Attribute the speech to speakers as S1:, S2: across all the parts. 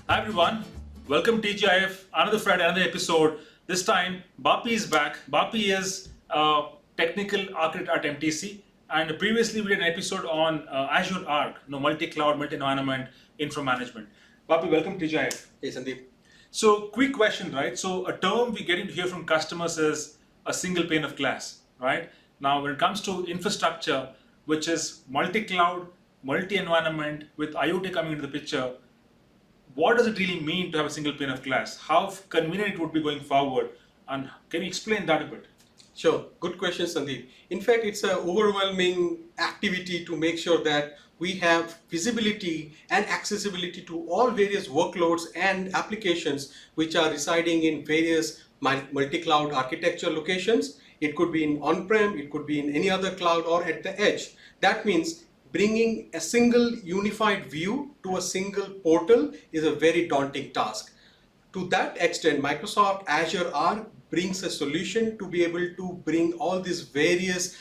S1: Hi everyone, welcome TGIF, another Friday, another episode. This time, Bapi is back. Bapi is a technical architect at MTC, and previously we did an episode on Azure Arc, multi-cloud, multi-environment, infra management. Bapi, welcome to TGIF.
S2: Hey Sandeep.
S1: So, quick question, right? So, a term we're getting to hear from customers is a single pane of glass, right? Now, when it comes to infrastructure, which is multi-cloud, multi-environment, with IoT coming into the picture, what does it really mean to have a single pane of glass? How convenient it would be going forward? And can you explain that a bit?
S2: Sure, good question Sandeep. In fact, it's an overwhelming activity to make sure that we have visibility and accessibility to all various workloads and applications which are residing in various multi-cloud architecture locations. It could be in on-prem, it could be in any other cloud or at the edge. That means bringing a single unified view to a single portal is a very daunting task. To that extent, Microsoft Azure Arc brings a solution to be able to bring all these various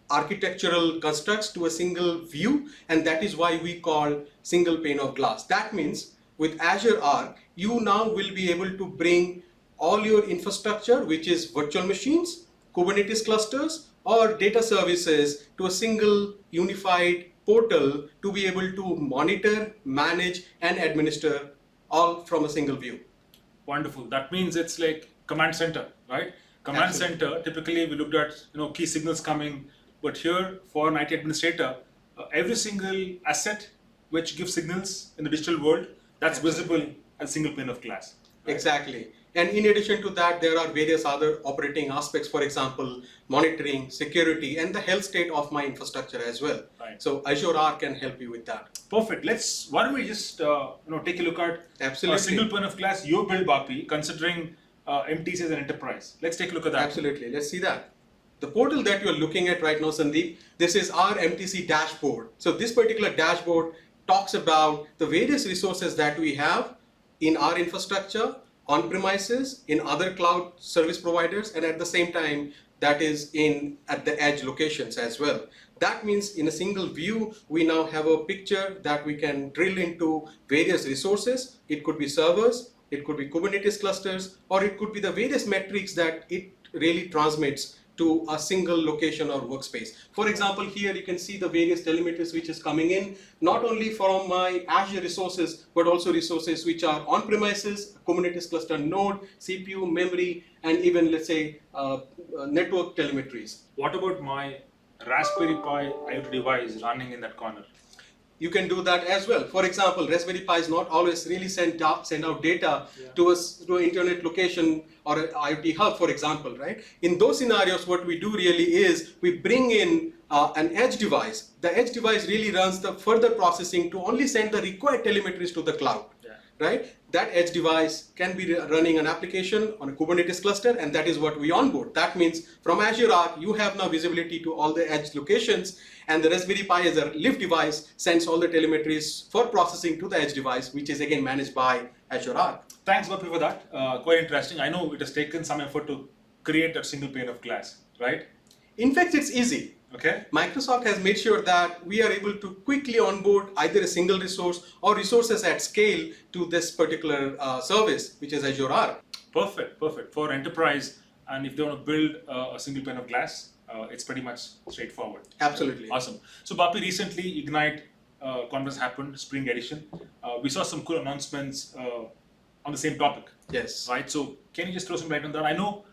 S2: architectural constructs to a single view, and that is why we call single pane of glass. That means with Azure Arc, you now will be able to bring all your infrastructure, which is virtual machines, Kubernetes clusters, or data services to a single unified portal to be able to monitor, manage, and administer all from a single view.
S1: Wonderful. That means it's like command center, right? Command
S2: Absolutely.
S1: center, typically we looked at key signals coming, but here for an IT administrator, every single asset which gives signals in the digital world, that's
S2: Absolutely.
S1: visible as a single pane of glass. Right?
S2: Exactly. And in addition to that, there are various other operating aspects, for example, monitoring, security, and the health state of my infrastructure as well.
S1: Right.
S2: So Azure Arc can help you with that.
S1: Perfect. Why don't we just take a look at
S2: Absolutely.
S1: a single pane of glass you build, Bapi, considering MTC as an enterprise. Let's take a look at that.
S2: Absolutely. Let's see that. The portal that you're looking at right now, Sandeep, this is our MTC Dashboard. So this particular dashboard talks about the various resources that we have in our infrastructure, on premises, in other cloud service providers, and at the same time that is at the edge locations as well. That means in a single view, we now have a picture that we can drill into various resources. It could be servers, it could be Kubernetes clusters, or it could be the various metrics that it really transmits to a single location or workspace. For example, here you can see the various telemetries which is coming in, not only from my Azure resources, but also resources which are on premises, Kubernetes cluster node, CPU, memory, and even let's say network telemetries.
S1: What about my Raspberry Pi IoT device running in that corner?
S2: You can do that as well. For example, Raspberry Pi is not always really send out data to an internet location or an IoT hub, for example, right? In those scenarios, what we do really is we bring in an edge device. The edge device really runs the further processing to only send the required telemetries to the cloud, right? That edge device can be running an application on a Kubernetes cluster, and that is what we onboard. That means from Azure Arc, you have now visibility to all the edge locations, and the Raspberry Pi as a lift device sends all the telemetries for processing to the edge device, which is again managed by Azure Arc.
S1: Thanks, Bapi, for that. Quite interesting. I know it has taken some effort to create a single pane of glass, right?
S2: In fact, it's easy.
S1: Okay.
S2: Microsoft has made sure that we are able to quickly onboard either a single resource or resources at scale to this particular service, which is Azure Arc.
S1: Perfect. For enterprise, and if they want to build a single pane of glass, it's pretty much straightforward.
S2: Absolutely.
S1: Awesome. So, Bapi, recently Ignite conference happened, Spring Edition. We saw some cool announcements on the same topic.
S2: Yes.
S1: Right. So, can you just throw some light on that? I know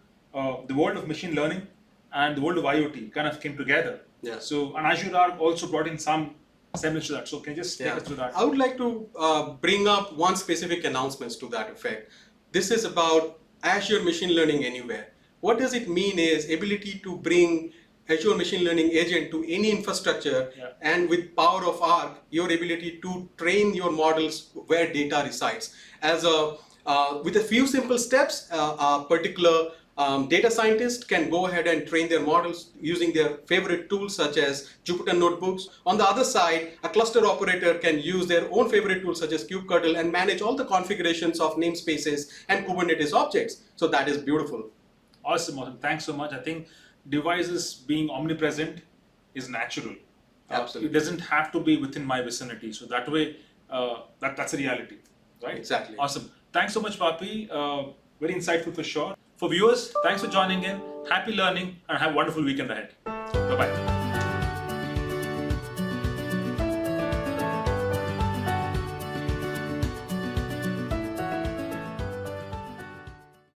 S1: the world of machine learning and the world of IoT kind of came together.
S2: Yeah.
S1: So, and Azure Arc also brought in some semblance to that. So, can you just take us through that?
S2: I would like to bring up one specific announcement to that effect. This is about Azure Machine Learning Anywhere. What does it mean is ability to bring Azure Machine Learning Agent to any infrastructure, and with power of Arc, your ability to train your models where data resides. With a few simple steps, a particular data scientist can go ahead and train their models using their favorite tools such as Jupyter Notebooks. On the other side, a cluster operator can use their own favorite tools such as kubectl and manage all the configurations of namespaces and Kubernetes objects. So that is beautiful.
S1: Awesome. Thanks so much. I think devices being omnipresent is natural.
S2: Absolutely.
S1: It doesn't have to be within my vicinity. So that way, that's a reality. right?
S2: Exactly.
S1: Awesome. Thanks so much, Papi. Very insightful for sure. For viewers, thanks for joining in. Happy learning and have a wonderful weekend ahead. Bye-bye.